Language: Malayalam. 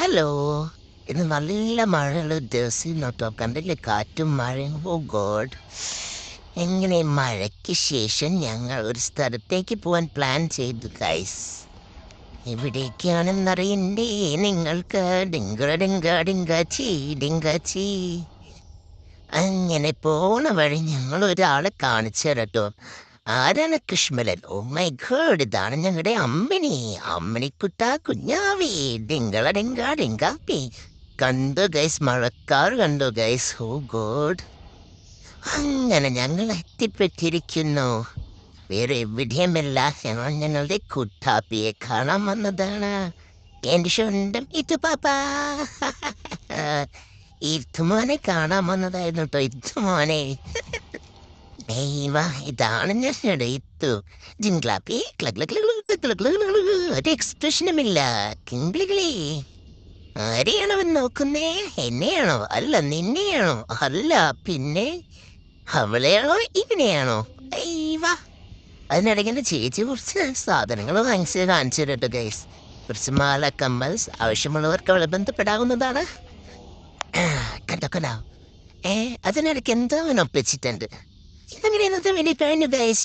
ഹലോ. ഇന്ന് നല്ല മഴയുള്ള ദിവസം കേട്ടോ. കണ്ടില്ലേ കാറ്റും മഴയും. ഓ ഗോഡ്. എങ്ങനെ മഴയ്ക്ക് ശേഷം ഞങ്ങൾ ഒരു സ്ഥലത്തേക്ക് പോകാൻ പ്ലാൻ ചെയ്തു ഗൈസ്. എവിടേക്കാണെന്നറിയണ്ടേ നിങ്ങൾക്ക്? ഡിങ്കാച്ചി. അങ്ങനെ പോണ വഴി ഞങ്ങൾ ഒരാളെ കാണിച്ചു തരട്ടോ. ആരാണ് കൃഷ്മലൻ? ഓ മൈ ഗോഡ്, ഇതാണ് ഞങ്ങളുടെ അമ്മിണിക്കുട്ട കുഞ്ഞാവി. ഡിങ്കാപ്പി. കണ്ടു ഗൈസ്, മഴക്കാർ കണ്ടു ഗൈസ്. ഓ ഗോഡ്. അങ്ങനെ ഞങ്ങൾ എത്തിപ്പെട്ടിരിക്കുന്നു. വേറെ എവിടെയുമല്ല, ഞങ്ങളുടെ കുട്ടാപ്പിയെ കാണാൻ വന്നതാണ്. എന്റെ സ്വന്തം ഇത്തുപാപ്പ. ഇത്തുമോനെ കാണാൻ വന്നതായിരുന്നു കേട്ടോ. ഇത്തുമോനെ. ഇതാണ് ഞങ്ങളുടെ ഇത്തു. ജിങ്ക്ലാപ്പി. ഒരു എക്സ്പ്രഷനുമില്ല. കിംഗ്ലികളി. ആരെയാണോ നോക്കുന്നേ? എന്നെയാണോ? അല്ല, നിന്നെയാണോ? അല്ല, പിന്നെ അവളെയാണോ ഇവനെയാണോ? അതിനിടയ്ക്ക് ചേച്ചി കുറച്ച് സാധനങ്ങൾ കാണിച്ചു തരട്ടോ ഗൈസ്. കുറച്ച് മാല, കമ്മൽസ് ആവശ്യമുള്ളവർക്ക് അവളെ ബന്ധപ്പെടാവുന്നതാണ്. കണ്ടോ. അതിനിടയ്ക്ക് എന്തോ അവൻ ഒപ്പിച്ചിട്ടുണ്ട്. ഇതങ്ങനെ ഇന്നത്തെ വേണ്ടി കഴിഞ്ഞു ഗൈസ്.